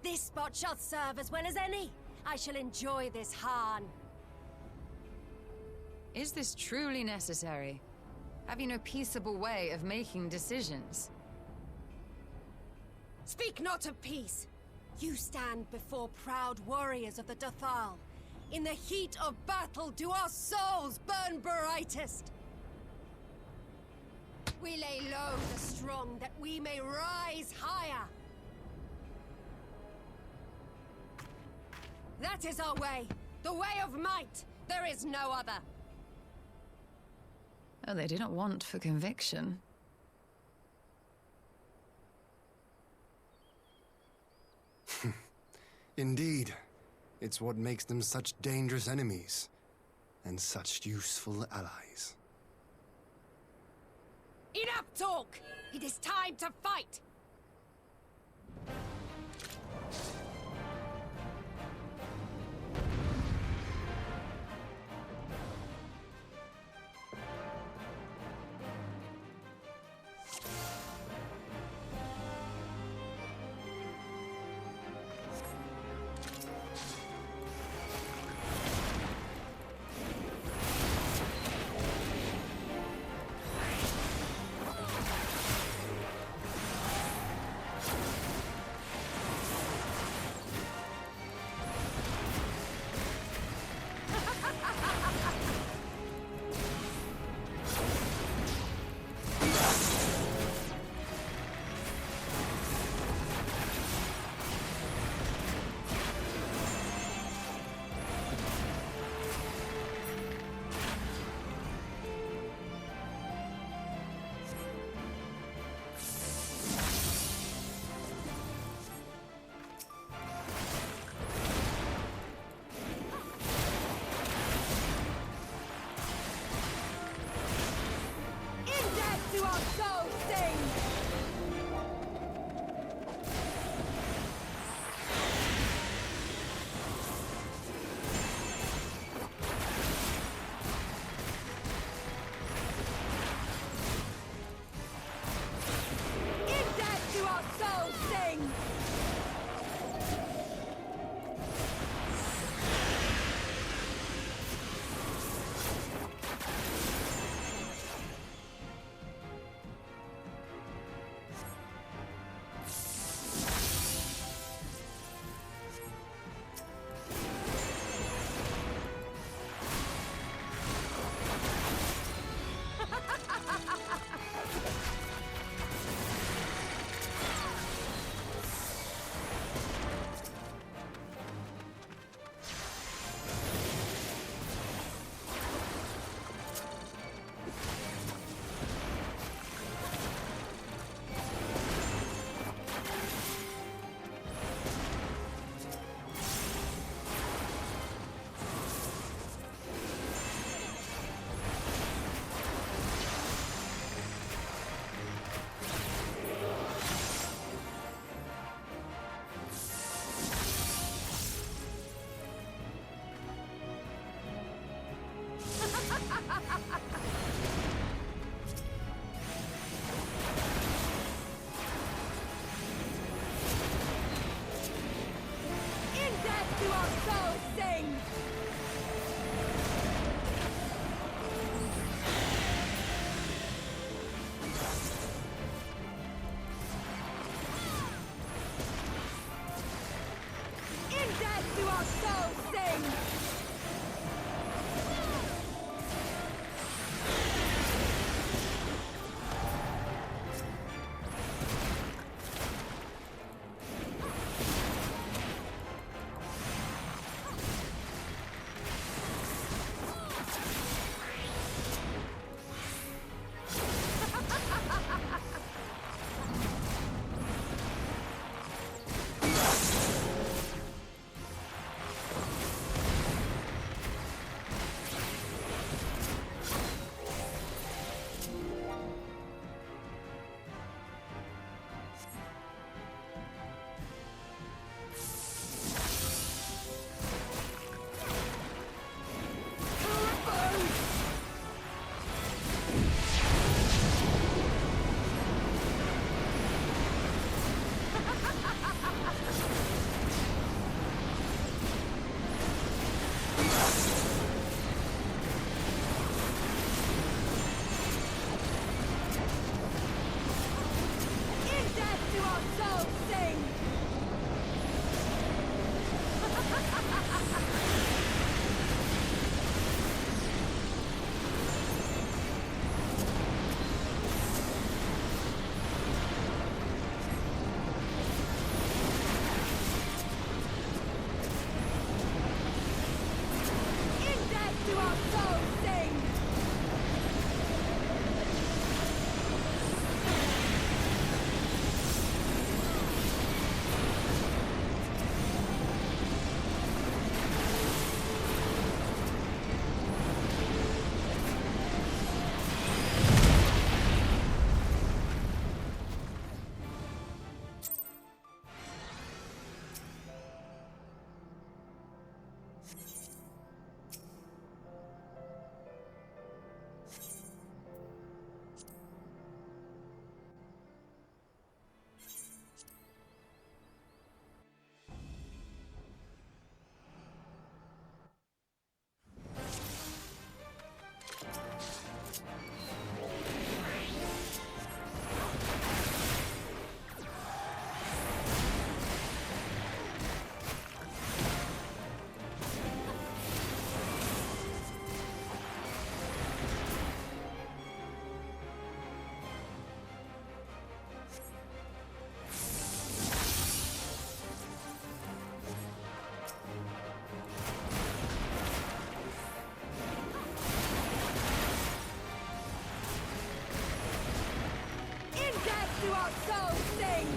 This spot shall serve as well as any. I shall enjoy this harn. Is this truly necessary? Have you no peaceable way of making decisions? Speak not of peace. You stand before proud warriors of the Dathal. In the heat of battle do our souls burn brightest. We lay low the strong that we may rise higher. That is our way. The way of might. There is no other. Oh, they do not want for conviction. Indeed. It's what makes them such dangerous enemies, and such useful allies. Enough talk! It is time to fight! do our souls sing!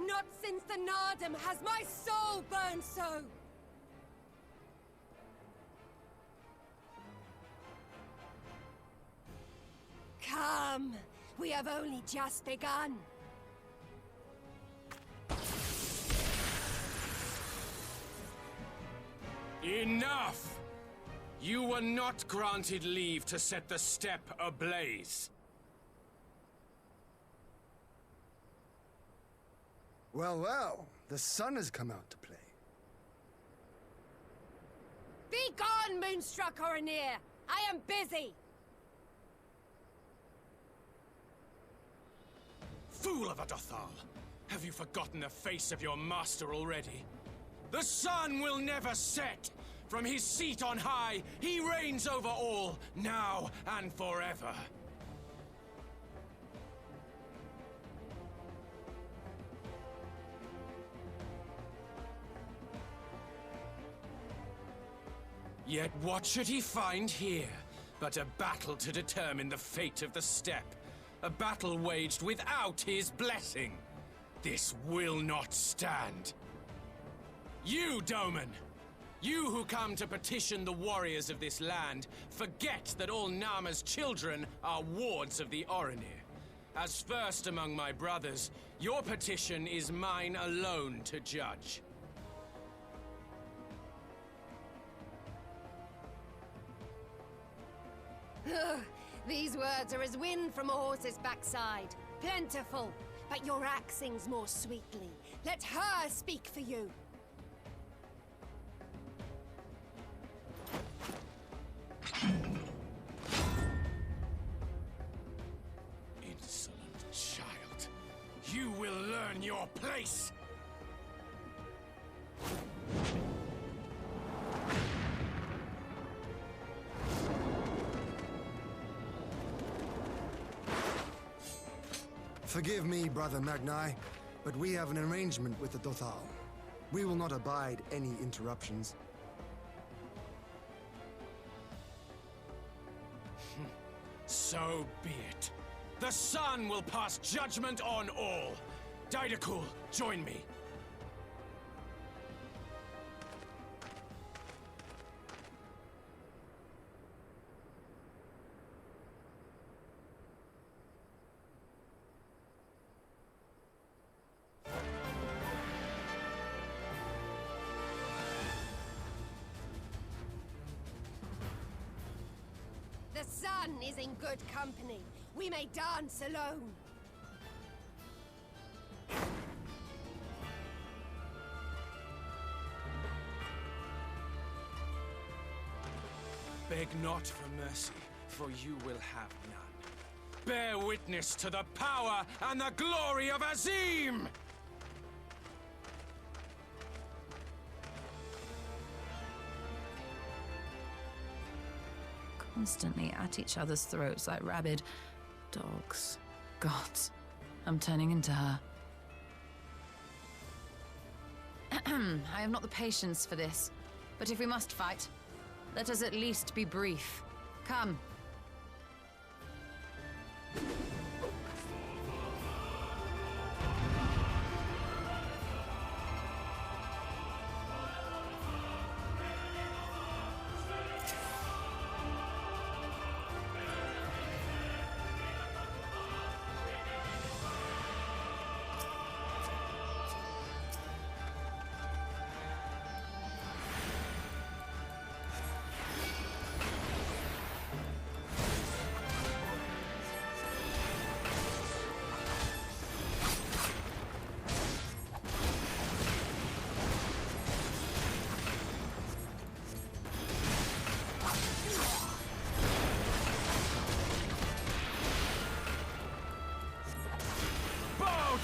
Not since the Nardum has my soul burned so! Come, we have only just begun. Enough! You were not granted leave to set the steppe ablaze. Well, well, the sun has come out to play. Be gone, Moonstruck Oranir! I am busy! Fool of a Dothal! Have you forgotten the face of your master already? The sun will never set! From his seat on high, he reigns over all, now and forever. Yet what should he find here but a battle to determine the fate of the steppe? A battle waged without his blessing. This will not stand. You, Doman! You who come to petition the warriors of this land, forget that all Nama's children are wards of the Oranir. As first among my brothers, your petition is mine alone to judge. These words are as wind from a horse's backside. Plentiful, but your axe sings more sweetly. Let her speak for you. Insolent child. You will learn your place! Forgive me, Brother Magni, but we have an arrangement with the Dothal. We will not abide any interruptions. So be it. The sun will pass judgment on all. Daidakul, join me. The sun is in good company. We may dance alone. Beg not for mercy, for you will have none. Bear witness to the power and the glory of Azim! Constantly at each other's throats like rabid dogs. Gods, I'm turning into her. I have not the patience for this, but if we must fight, let us at least be brief. Come.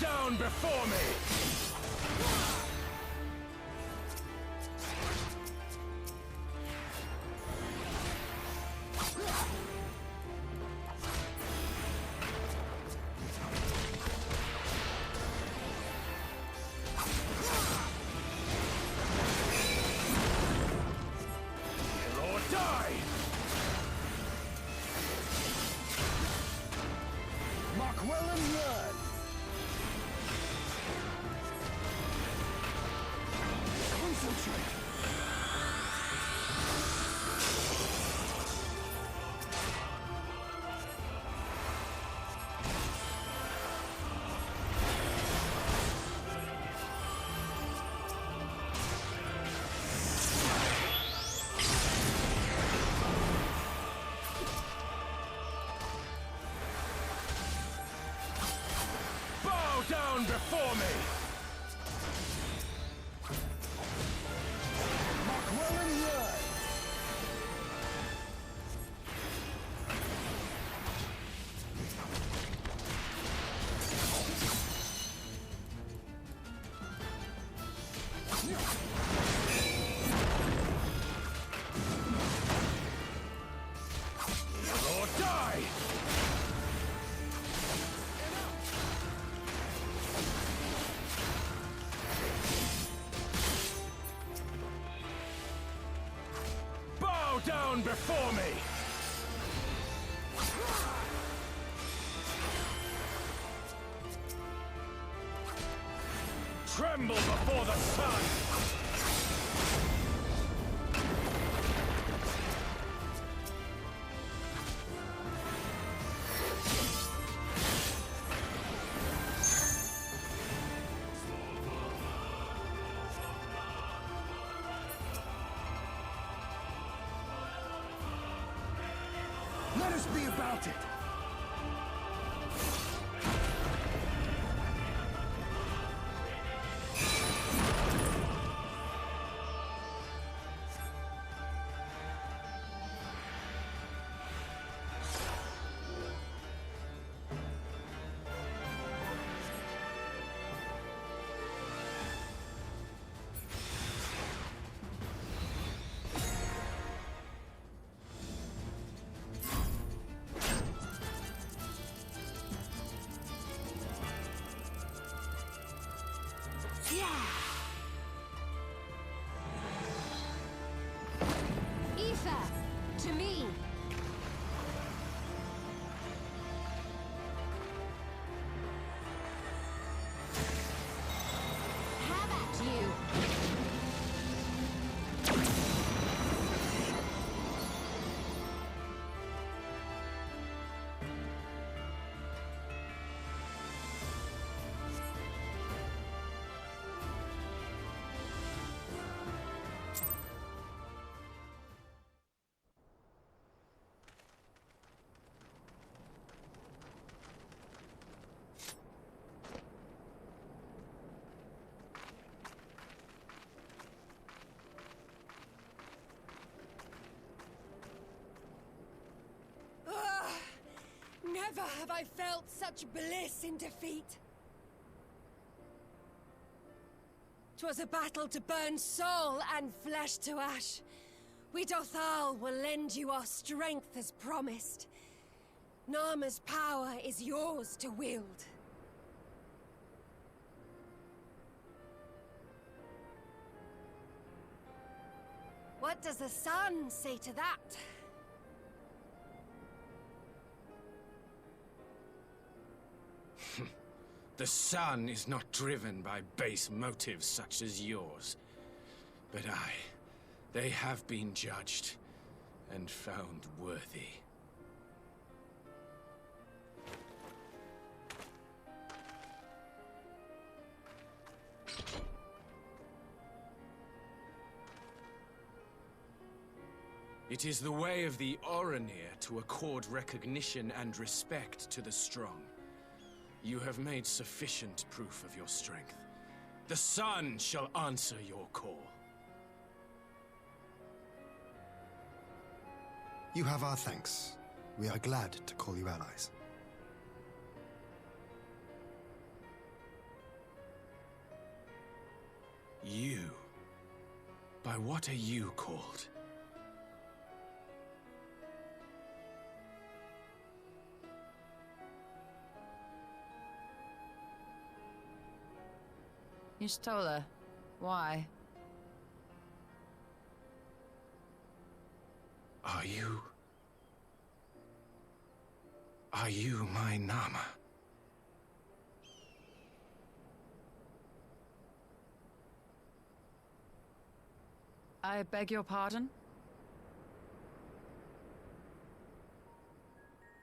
Down before me! Kill or die! Mark well and learn! Concentrate! Bow down before me! Or die! Bow down before me! Tremble before the sun! Let us be about it! Never have I felt such bliss in defeat. 'Twas a battle to burn soul and flesh to ash. We Dothal will lend you our strength as promised. Narma's power is yours to wield. What does the sun say to that? The sun is not driven by base motives such as yours. But they have been judged and found worthy. It is the way of the Oranir to accord recognition and respect to the strong. You have made sufficient proof of your strength. The sun shall answer your call. You have our thanks. We are glad to call you allies. You? By what are you called? Y'shtola, why? Are you my Nama? I beg your pardon?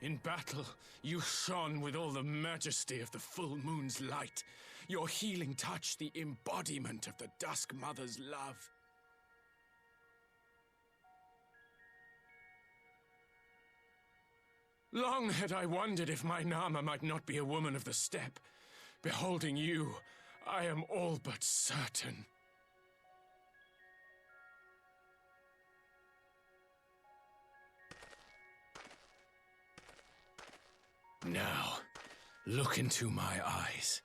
In battle, you shone with all the majesty of the full moon's light. Your healing touch, the embodiment of the Dusk Mother's love. Long had I wondered if my Nama might not be a woman of the steppe. Beholding you, I am all but certain. Now, look into my eyes.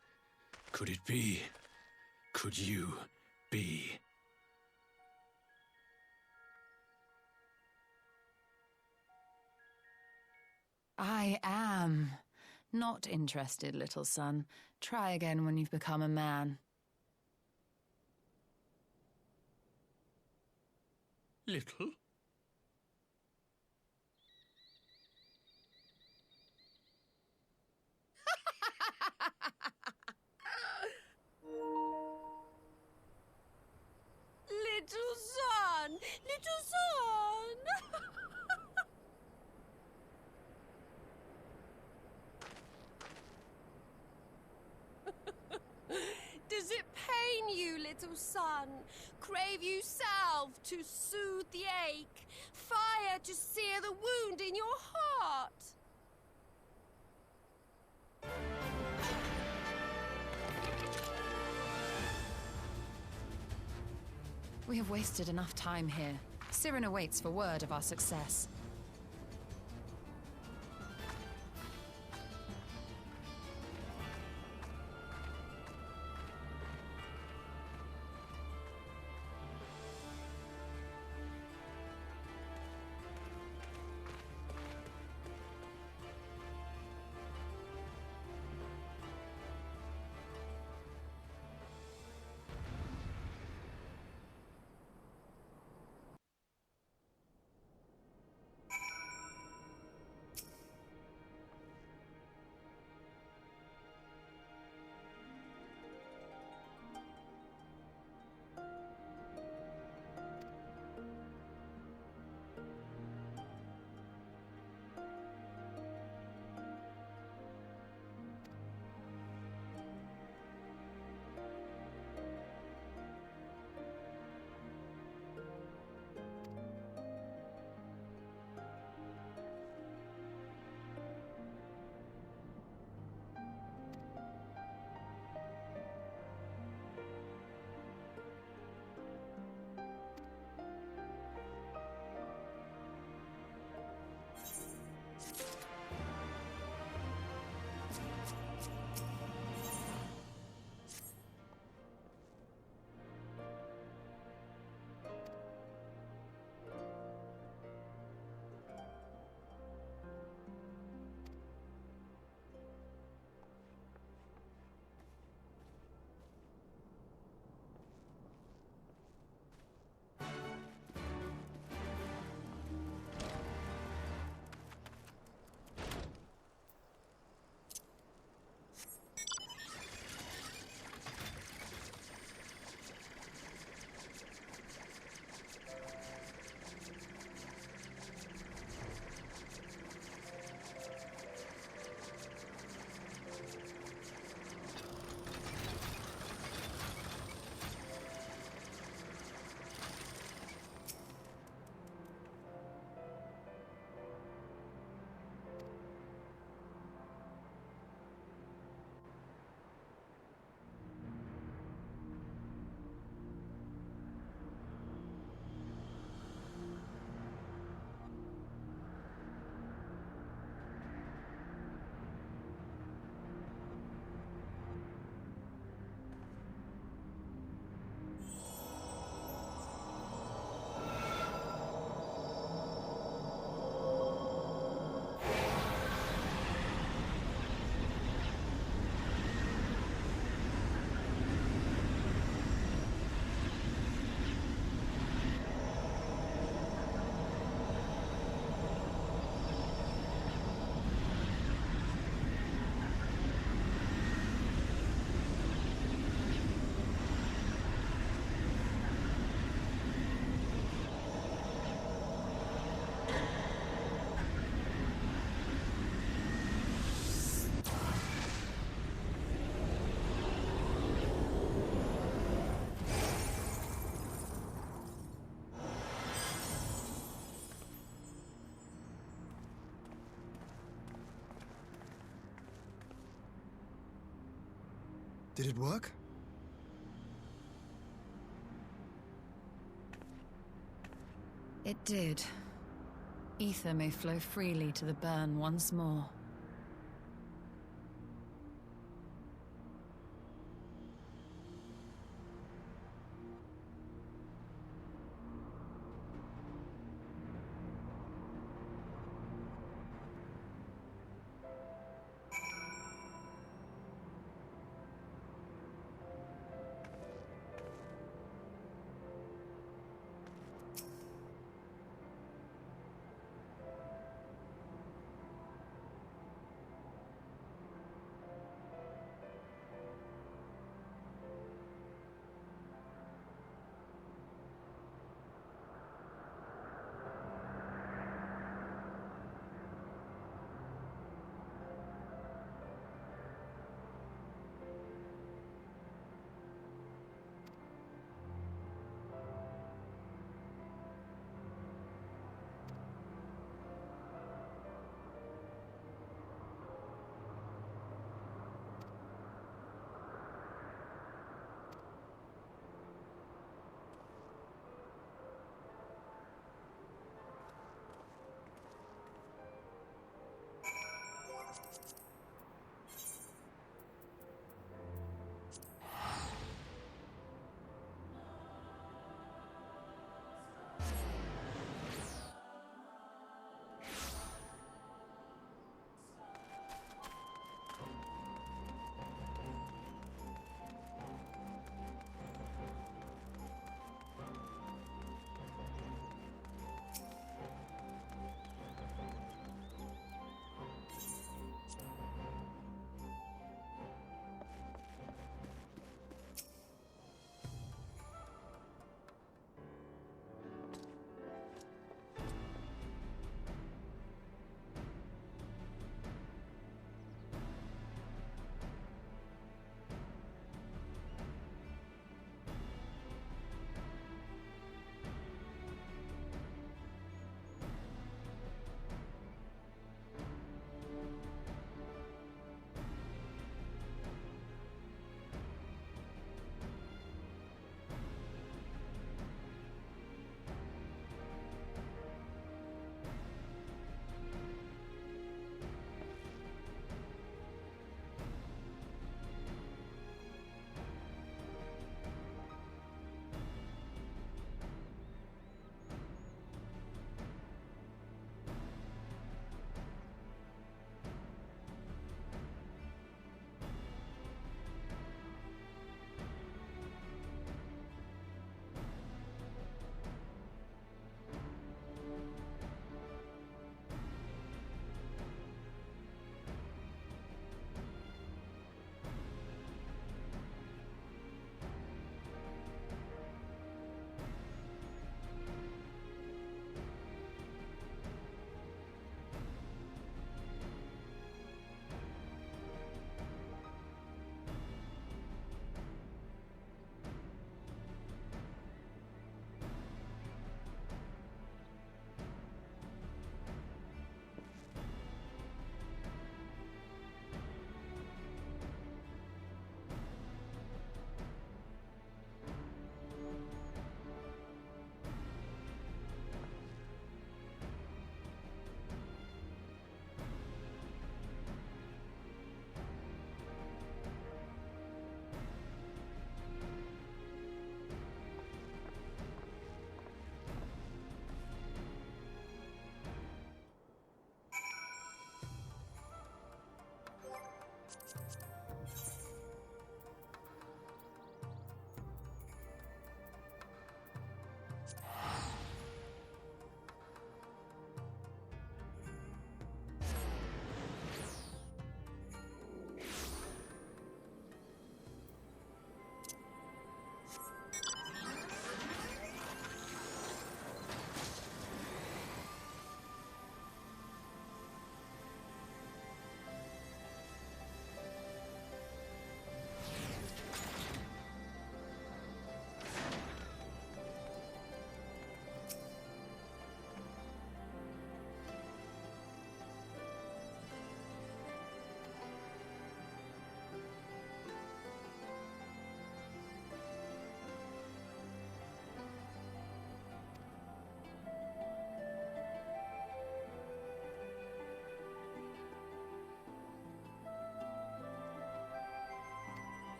Could it be? Could you be? I am. Not interested, little son. Try again when you've become a man. Little? Little son! Little son! Does it pain you, little son? Crave you salve to soothe the ache? Fire to sear the wound in your heart? We have wasted enough time here. Sirin awaits for word of our success. Did it work? It did. Ether may flow freely to the burn once more.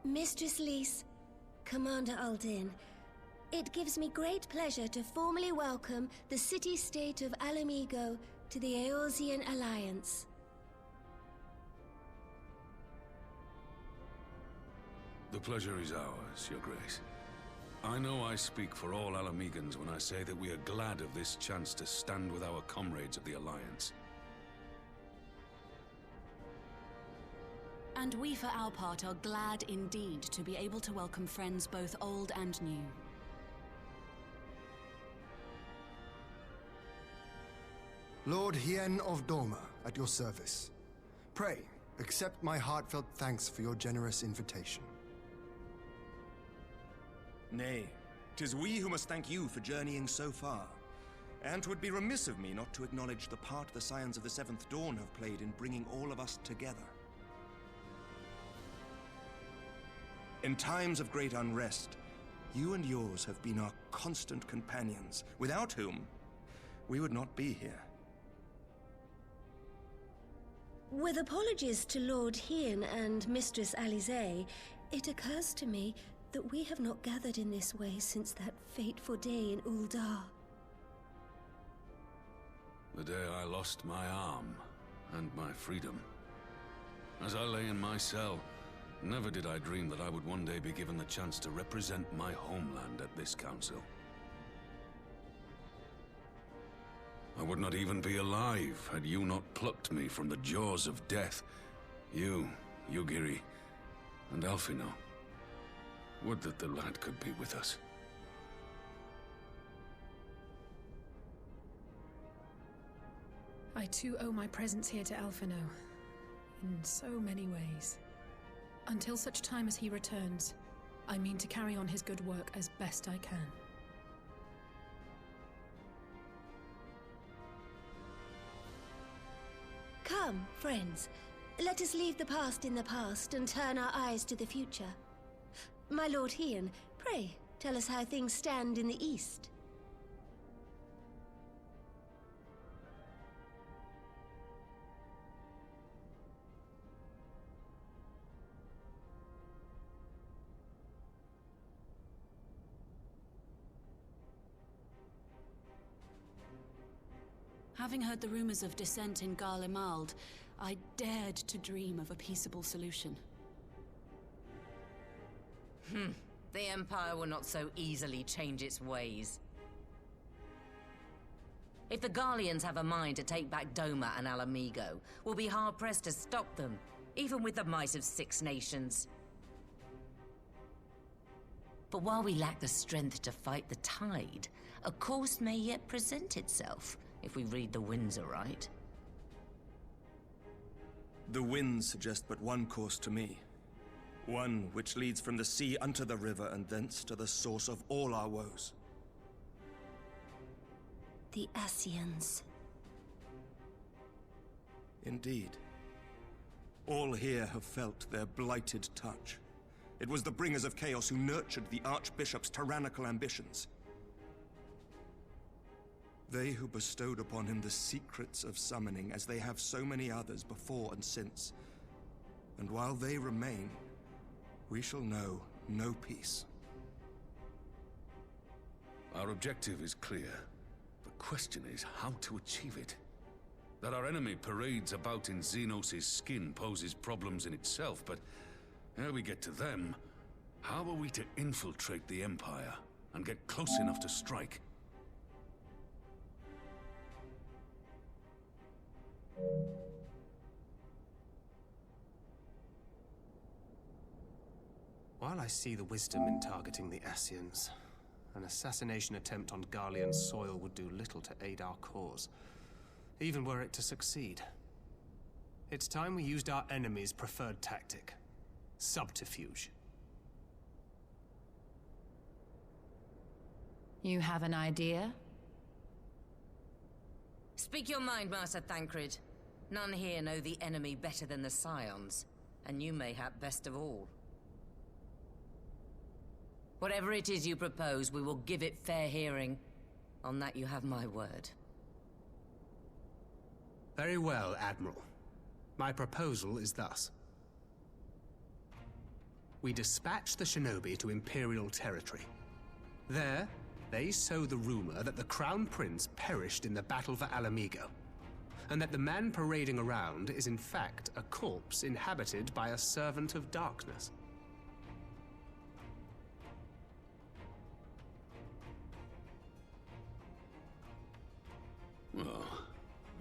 Mistress Lys, Commander Aldin, it gives me great pleasure to formally welcome the city-state of Alamigo to the Eorzean Alliance. The pleasure is ours, Your Grace. I know I speak for all Alamegans when I say that we are glad of this chance to stand with our comrades of the Alliance. And we for our part are glad indeed to be able to welcome friends both old and new. Lord Hien of Doma, at your service. Pray, accept my heartfelt thanks for your generous invitation. Nay, 'tis we who must thank you for journeying so far. And 'twould be remiss of me not to acknowledge the part the Scions of the Seventh Dawn have played in bringing all of us together. In times of great unrest, you and yours have been our constant companions, without whom we would not be here. With apologies to Lord Hien and Mistress Alisaie, it occurs to me that we have not gathered in this way since that fateful day in Uldar. The day I lost my arm and my freedom. As I lay in my cell, never did I dream that I would one day be given the chance to represent my homeland at this council. I would not even be alive had you not plucked me from the jaws of death. You, Yugiri, and Alphino. Would that the lad could be with us. I too owe my presence here to Alphino, in so many ways. Until such time as he returns, I mean to carry on his good work as best I can. Come, friends. Let us leave the past in the past and turn our eyes to the future. My Lord Hien, pray, tell us how things stand in the East. Having heard the rumors of dissent in Garlemald, I dared to dream of a peaceable solution. The Empire will not so easily change its ways. If the Garleans have a mind to take back Doma and Alamigo, we'll be hard-pressed to stop them, even with the might of 6 nations. But while we lack the strength to fight the tide, a course may yet present itself, if we read the winds aright. The winds suggest but one course to me. One which leads from the sea unto the river and thence to the source of all our woes. The Ascians. Indeed. All here have felt their blighted touch. It was the bringers of chaos who nurtured the Archbishop's tyrannical ambitions. They who bestowed upon him the secrets of summoning, as they have so many others before and since. And while they remain, we shall know no peace. Our objective is clear. The question is how to achieve it. That our enemy parades about in Xenos' skin poses problems in itself, but ere we get to them, how are we to infiltrate the Empire and get close enough to strike? While I see the wisdom in targeting the Ascians, an assassination attempt on Garlean soil would do little to aid our cause, even were it to succeed. It's time we used our enemy's preferred tactic: subterfuge. You have an idea? Speak your mind, Master Thancred. None here know the enemy better than the Scions, and you mayhap best of all. Whatever it is you propose, we will give it fair hearing. On that you have my word. Very well, Admiral. My proposal is thus. we dispatch the shinobi to Imperial territory. There, they sow the rumor that the Crown Prince perished in the battle for Alamigo, and that the man parading around is in fact a corpse inhabited by a servant of darkness. Well,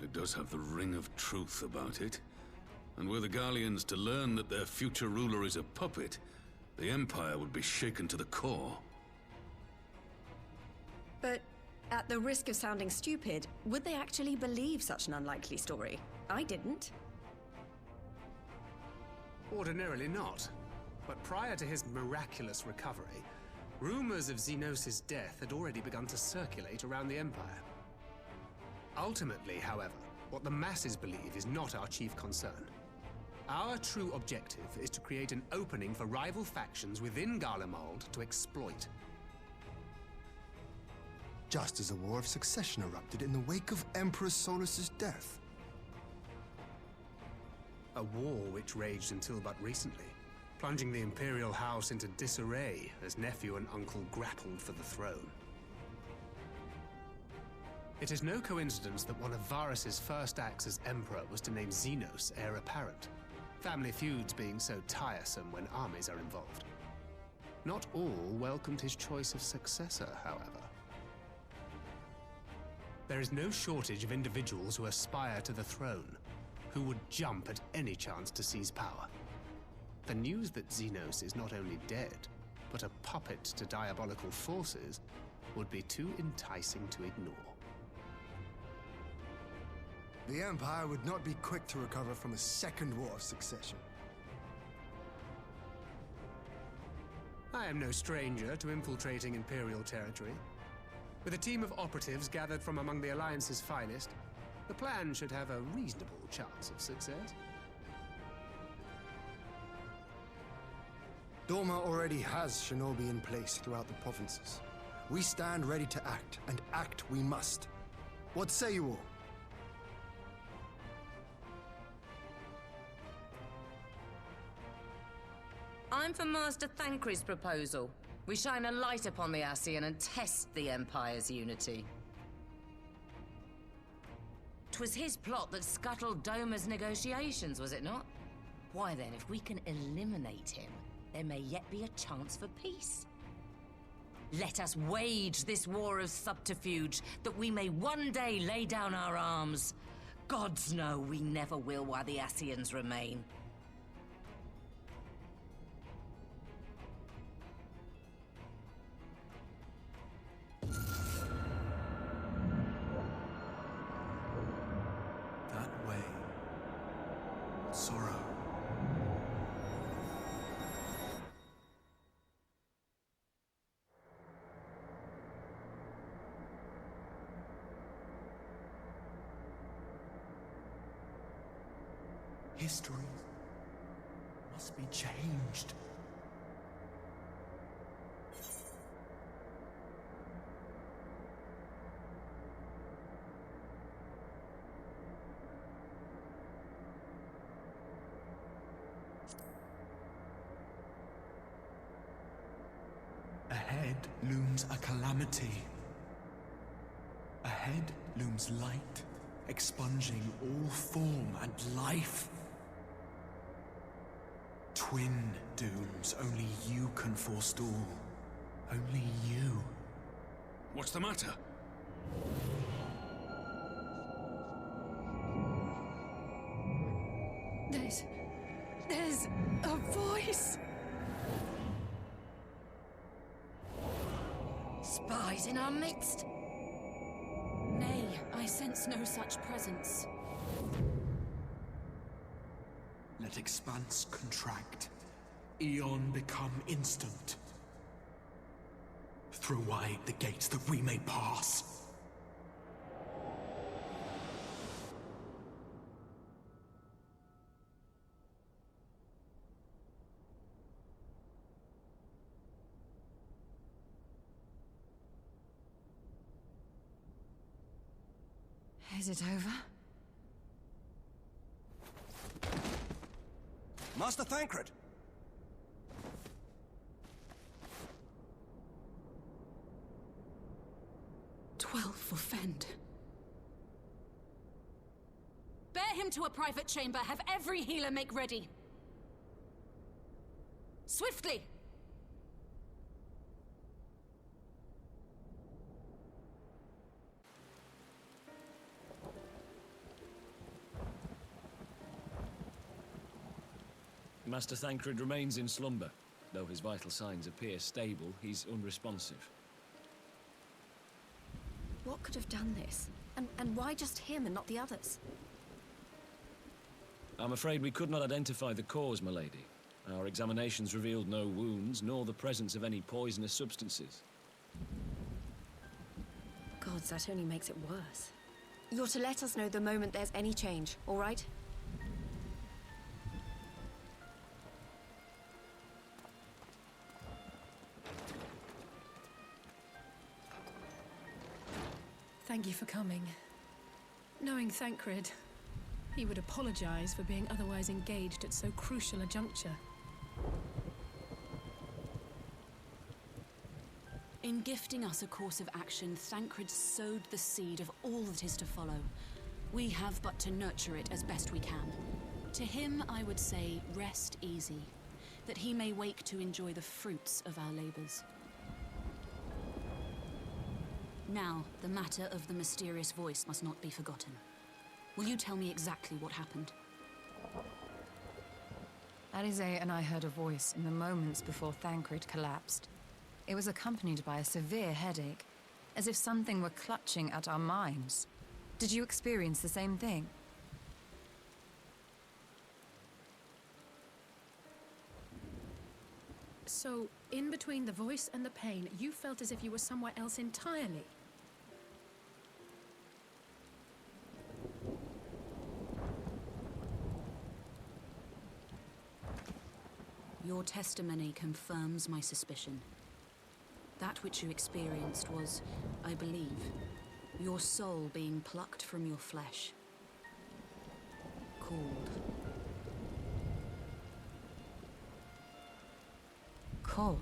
it does have the ring of truth about it. And were the Garleans to learn that their future ruler is a puppet, the Empire would be shaken to the core. But at the risk of sounding stupid, would they actually believe such an unlikely story? I didn't. Ordinarily not. But prior to his miraculous recovery, rumors of Xenos' death had already begun to circulate around the Empire. Ultimately, however, what the masses believe is not our chief concern. Our true objective is to create an opening for rival factions within Garlemald to exploit. Just as a war of succession erupted in the wake of Emperor Solus's death. A war which raged until but recently, plunging the Imperial House into disarray as nephew and uncle grappled for the throne. It is no coincidence that one of Varus's first acts as Emperor was to name Xenos heir apparent, family feuds being so tiresome when armies are involved. Not all welcomed his choice of successor, however. There is no shortage of individuals who aspire to the throne, who would jump at any chance to seize power. The news that Xenos is not only dead, but a puppet to diabolical forces would be too enticing to ignore. The Empire would not be quick to recover from a second war of succession. I am no stranger to infiltrating Imperial territory. With a team of operatives gathered from among the Alliance's finest, the plan should have a reasonable chance of success. Dorma already has shinobi in place throughout the provinces. We stand ready to act, and act we must. What say you all? I'm for Master Thancred's proposal. We shine a light upon the Ascian and test the Empire's unity. 'Twas his plot that scuttled Doma's negotiations, was it not? Why then, if we can eliminate him, there may yet be a chance for peace. Let us wage this war of subterfuge, that we may one day lay down our arms. Gods know we never will while the Ascians remain. That way. Sorrow. History must be changed. Ahead looms a calamity. Ahead looms light, expunging all form and life. Twin dooms only you can forestall. Only you. What's the matter? There's a voice. Spies in our midst? Nay, I sense no such presence. Let expanse contract. Eon become instant. Throw wide the gates that we may pass. Is it over? Master Thancred! for Fend. Bear him to a private chamber. Have every healer make ready. Swiftly! Master Thancred remains in slumber. Though his vital signs appear stable, he's unresponsive. What could have done this? And why just him and not the others? I'm afraid we could not identify the cause, my lady. Our examinations revealed no wounds, nor the presence of any poisonous substances. Gods, that only makes it worse. You're to let us know the moment there's any change, all right? Thank you for coming. Knowing Thancred, he would apologize for being otherwise engaged at so crucial a juncture. In gifting us a course of action, Thancred sowed the seed of all that is to follow. We have but to nurture it as best we can. To him, I would say, rest easy, that he may wake to enjoy the fruits of our labors. Now, the matter of the mysterious voice must not be forgotten. Will you tell me exactly what happened? Alize and I heard a voice in the moments before Thancred collapsed. It was accompanied by a severe headache, as if something were clutching at our minds. Did you experience the same thing? So, in between the voice and the pain, you felt as if you were somewhere else entirely. Your testimony confirms my suspicion. That which you experienced was, I believe, your soul being plucked from your flesh. Called. Cold.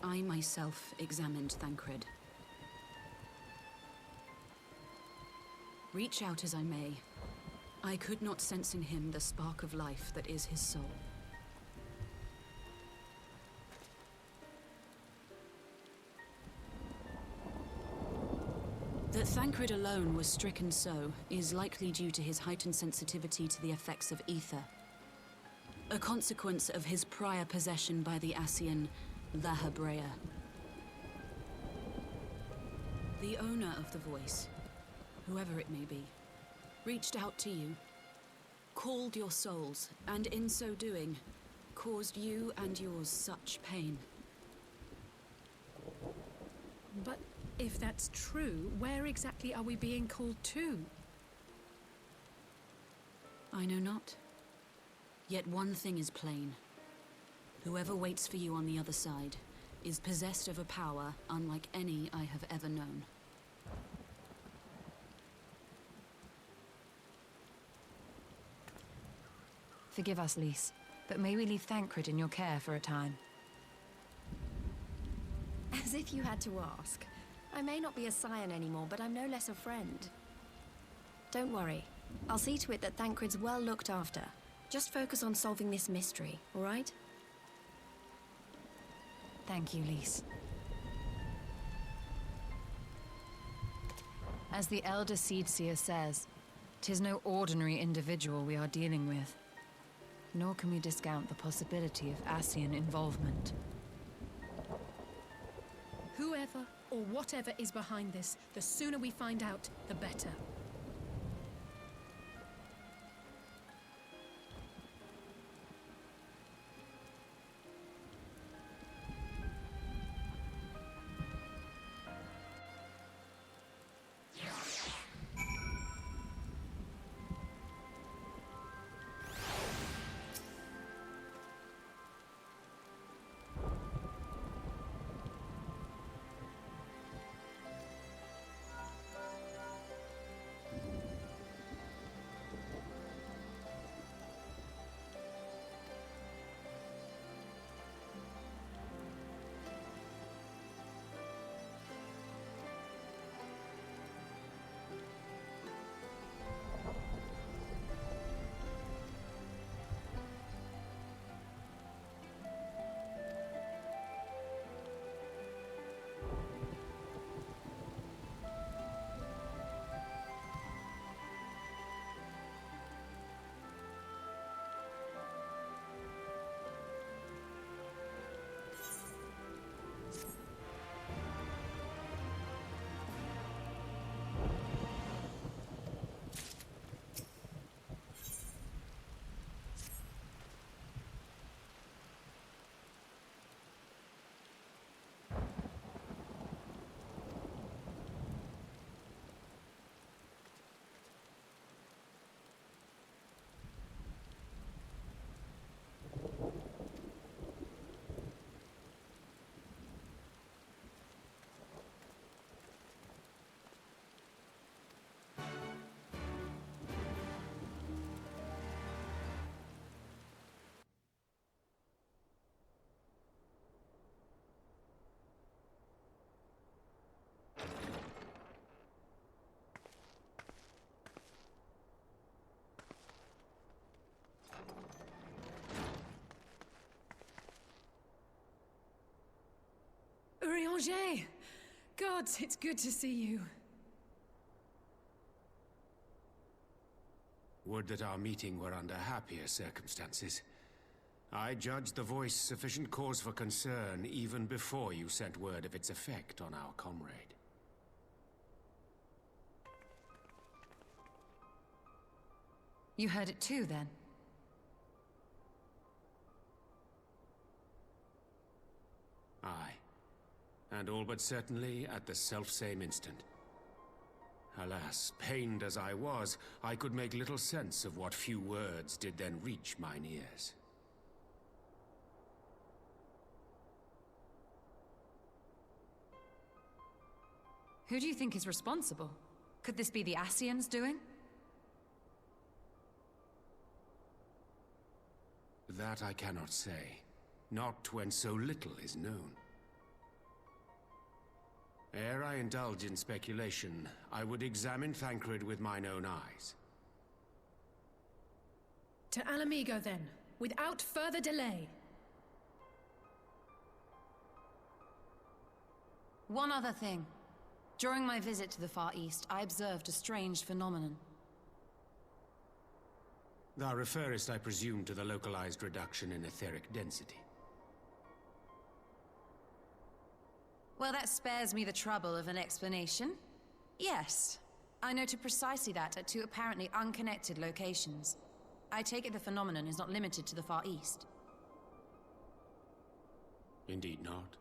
I myself examined Thancred. Reach out as I may, I could not sense in him the spark of life that is his soul. That Thancred alone was stricken so is likely due to his heightened sensitivity to the effects of ether, a consequence of his prior possession by the Ascian Lahabrea. The owner of the voice, whoever it may be, reached out to you, called your souls, and in so doing, caused you and yours such pain. But if that's true, where exactly are we being called to? I know not. Yet one thing is plain. Whoever waits for you on the other side is possessed of a power unlike any I have ever known. Forgive us, Lys, but may we leave Thancred in your care for a time? As if you had to ask. I may not be a scion anymore, but I'm no less a friend. Don't worry. I'll see to it that Thancred's well looked after. Just focus on solving this mystery, all right? Thank you, Lys. As the Elder Seedseer says, 'tis no ordinary individual we are dealing with. Nor can we discount the possibility of Ascian involvement. Whoever or whatever is behind this, the sooner we find out, the better. Urianger! Gods, it's good to see you. Would that our meeting were under happier circumstances. I judged the voice sufficient cause for concern even before you sent word of its effect on our comrade. You heard it too, then? Aye. And all but certainly at the selfsame instant. Alas, pained as I was, I could make little sense of what few words did then reach mine ears. Who do you think is responsible? Could this be the Ascians doing? That I cannot say. Not when so little is known. Ere I indulge in speculation, I would examine Thancred with mine own eyes. To Alamigo, then, without further delay. One other thing. During my visit to the Far East, I observed a strange phenomenon. Thou referrest, I presume, to the localized reduction in etheric density. Well, that spares me the trouble of an explanation. Yes, I noted precisely that at two apparently unconnected locations. I take it the phenomenon is not limited to the Far East. Indeed not.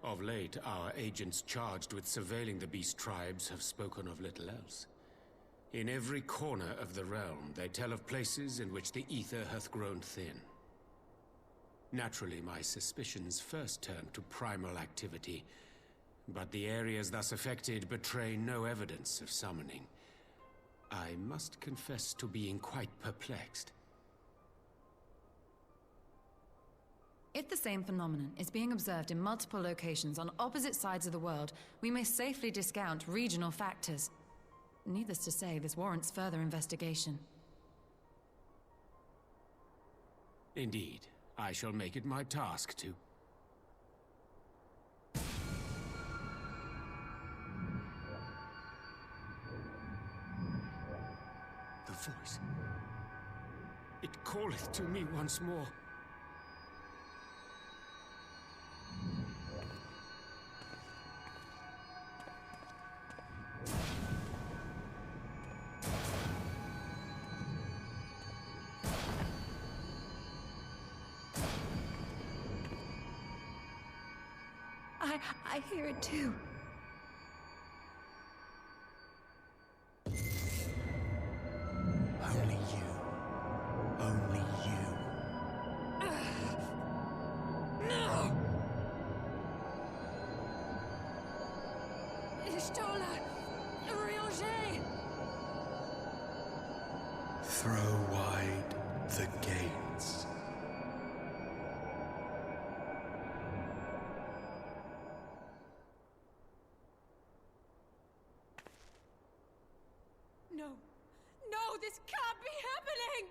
Of late, our agents charged with surveilling the beast tribes have spoken of little else. In every corner of the realm, they tell of places in which the ether hath grown thin. Naturally, my suspicions first turned to primal activity, but the areas thus affected betray no evidence of summoning. I must confess to being quite perplexed. If the same phenomenon is being observed in multiple locations on opposite sides of the world, we may safely discount regional factors. Needless to say, this warrants further investigation. Indeed. I shall make it my task to. The voice. It calleth to me once more. I hear it too. Only you. Only you. No! Ishtola! Urianger! Throw wide the gates. No! No, this can't be happening!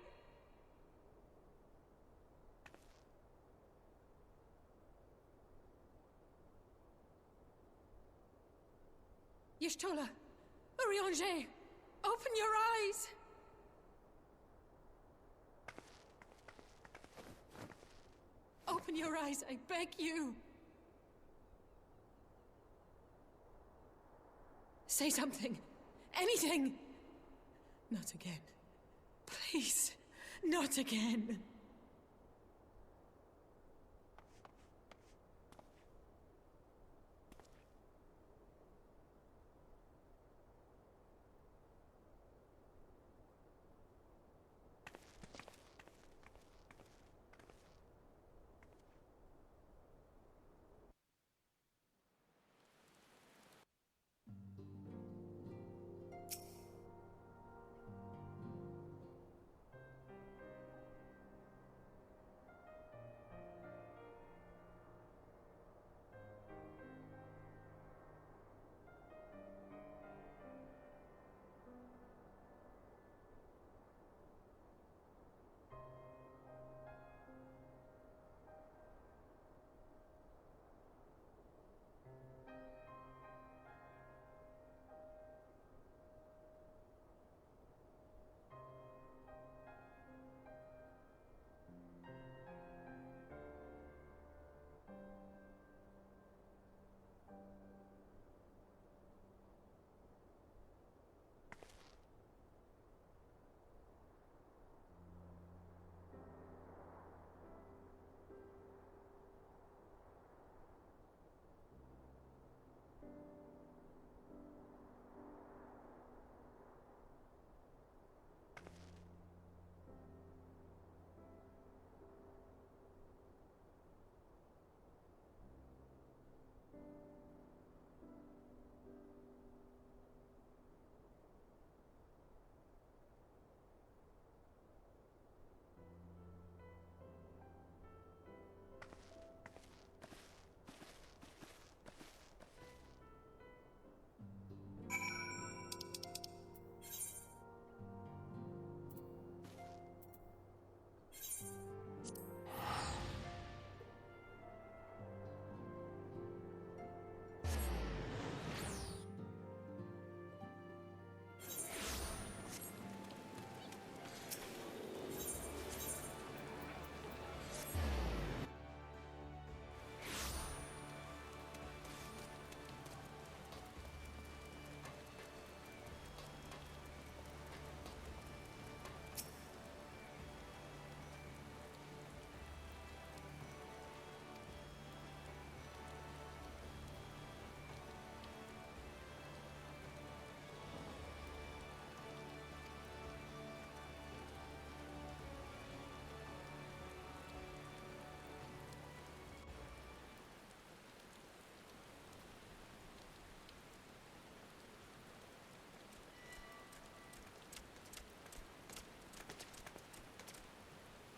Y'shtola! Urianger! Open your eyes! Open your eyes, I beg you! Say something! Anything! Not again. Please, not again.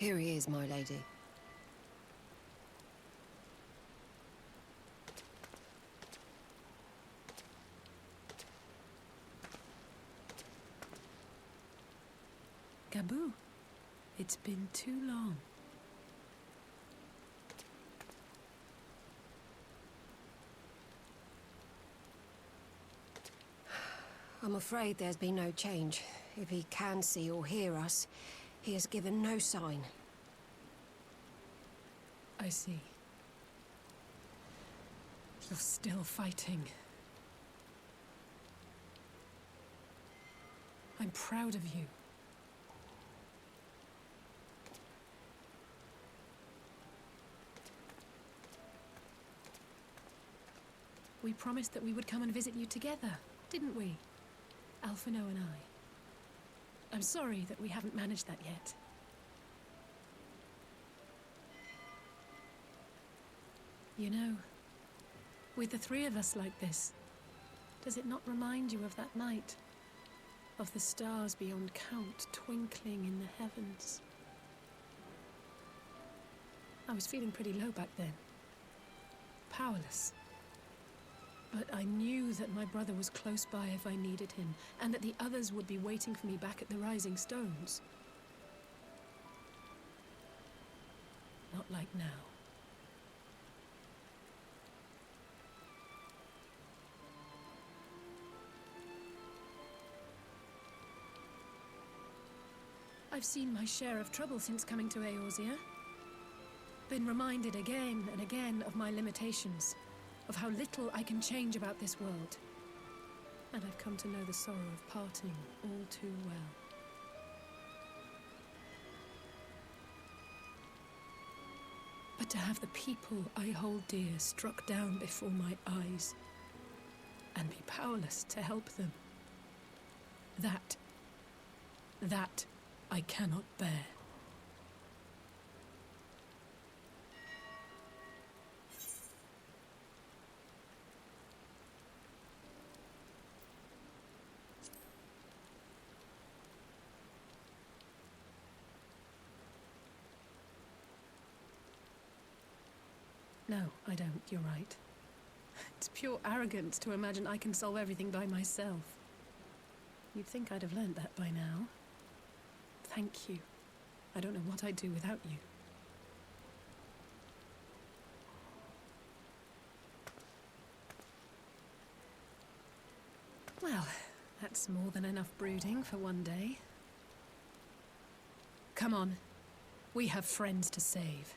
Here he is, my lady. Gabu, it's been too long. I'm afraid there's been no change. If he can see or hear us, he has given no sign. I see. You're still fighting. I'm proud of you. We promised that we would come and visit you together, didn't we? Alphino and I. I'm sorry that we haven't managed that yet. You know, with the three of us like this, does it not remind you of that night? Of the stars beyond count twinkling in the heavens? I was feeling pretty low back then. Powerless. But I knew that my brother was close by if I needed him, and that the others would be waiting for me back at the Rising Stones. Not like now. I've seen my share of trouble since coming to Eorzea. Been reminded again and again of my limitations, of how little I can change about this world. And I've come to know the sorrow of parting all too well. But to have the people I hold dear struck down before my eyes, and be powerless to help them, that I cannot bear. No, I don't, you're right. It's pure arrogance to imagine I can solve everything by myself. You'd think I'd have learned that by now. Thank you. I don't know what I'd do without you. Well, that's more than enough brooding for one day. Come on. We have friends to save.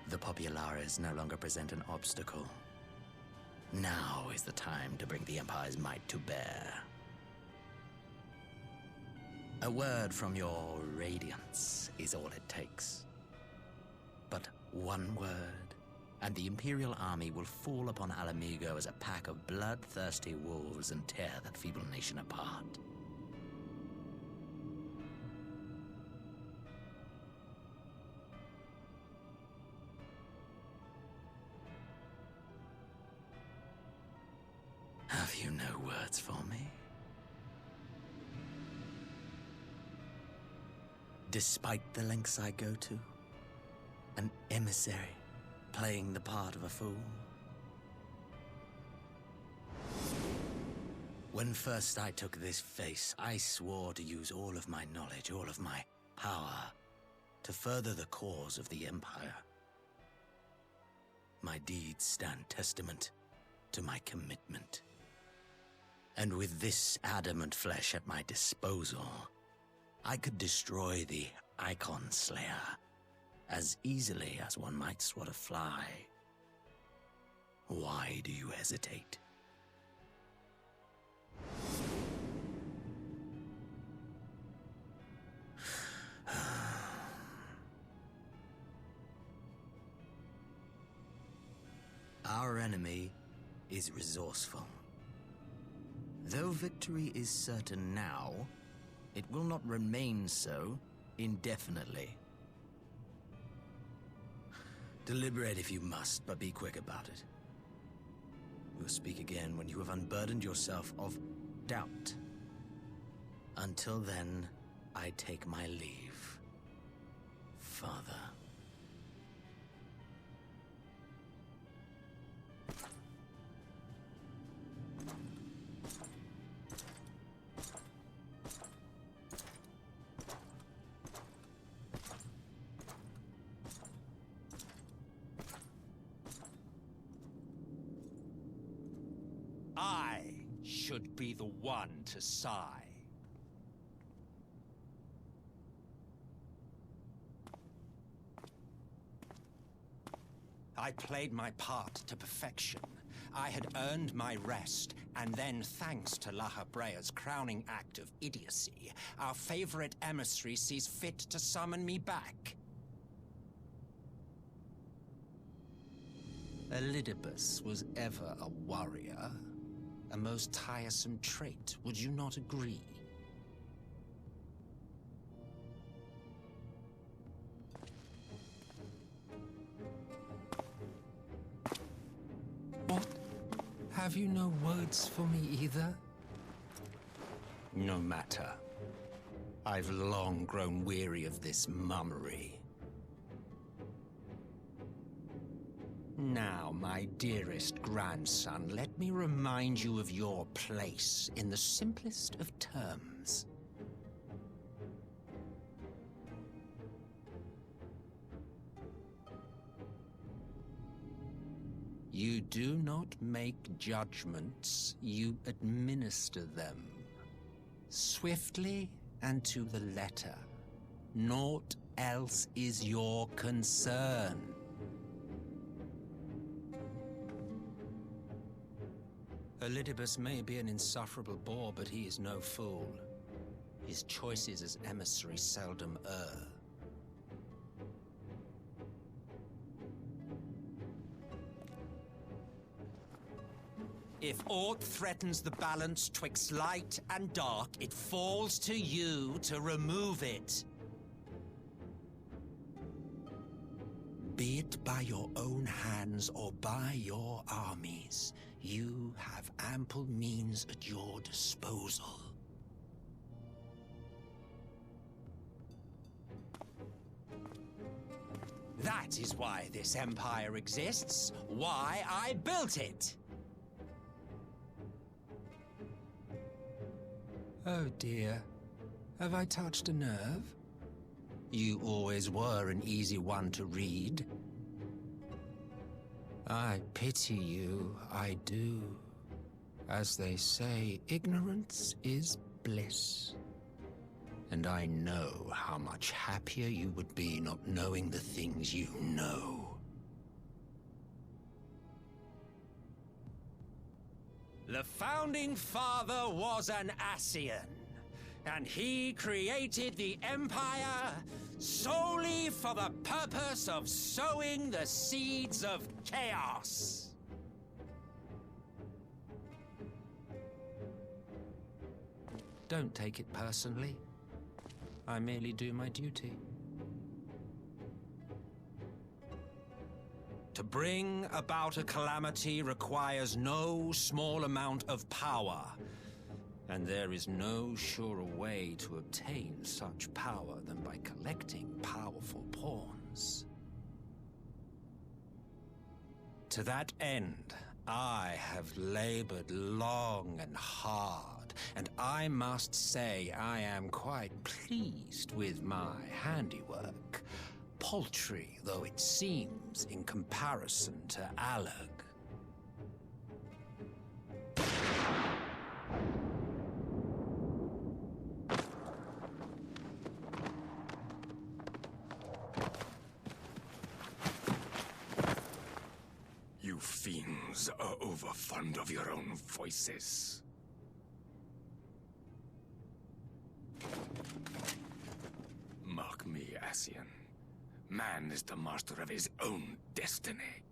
The populares no longer present an obstacle. Now is the time to bring the Empire's might to bear. A word from your Radiance is all it takes. But one word, and the Imperial army will fall upon Alamigo as a pack of bloodthirsty wolves and tear that feeble nation apart. Have you no words for me? Despite the lengths I go to, an emissary playing the part of a fool. When first I took this face, I swore to use all of my knowledge, all of my power, to further the cause of the Empire. My deeds stand testament to my commitment. And with this adamant flesh at my disposal, I could destroy the Icon Slayer as easily as one might swat a fly. Why do you hesitate? Our enemy is resourceful. Though victory is certain now, it will not remain so indefinitely. Deliberate if you must, but be quick about it. We'll speak again when you have unburdened yourself of doubt. Until then, I take my leave, Father. I should be the one to sigh. I played my part to perfection. I had earned my rest, and then, thanks to La Habrea's crowning act of idiocy, our favorite emissary sees fit to summon me back. Elidibus was ever a warrior. A most tiresome trait, would you not agree? What? Have you no words for me either? No matter. I've long grown weary of this mummery. Now, my dearest grandson, let me remind you of your place in the simplest of terms. You do not make judgments, you administer them. Swiftly and to the letter. Naught else is your concern. Elidibus may be an insufferable bore, but he is no fool. His choices as emissary seldom err. If aught threatens the balance twixt light and dark, it falls to you to remove it. Be it by your own hands or by your armies, you have ample means at your disposal. That is why this empire exists, why I built it. Oh dear, have I touched a nerve? You always were an easy one to read. I pity you, I do. As they say, ignorance is bliss. And I know how much happier you would be not knowing the things you know. The Founding Father was an Ascian, and he created the Empire solely for the purpose of sowing the seeds of chaos. Don't take it personally. I merely do my duty. To bring about a calamity requires no small amount of power, and there is no surer way to obtain such power than by collecting powerful pawns. To that end, I have labored long and hard, and I must say I am quite pleased with my handiwork, paltry though it seems in comparison to Alag. You fiends are overfond of your own voices. Mark me, Ascian. Man is the master of his own destiny.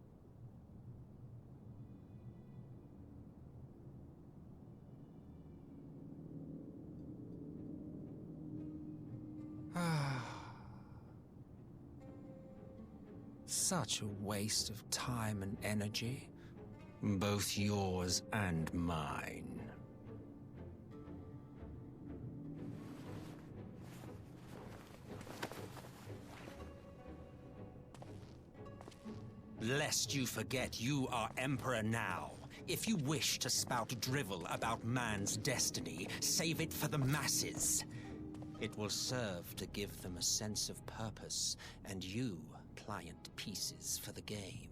Such a waste of time and energy, both yours and mine. Lest you forget you are Emperor now. If you wish to spout drivel about man's destiny, save it for the masses. It will serve to give them a sense of purpose, and you pliant pieces for the game.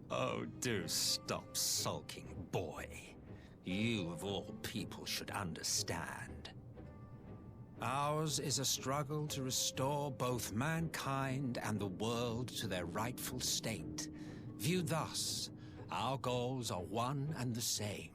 Oh, do stop sulking, boy. You, of all people, should understand. Ours is a struggle to restore both mankind and the world to their rightful state. Viewed thus, our goals are one and the same.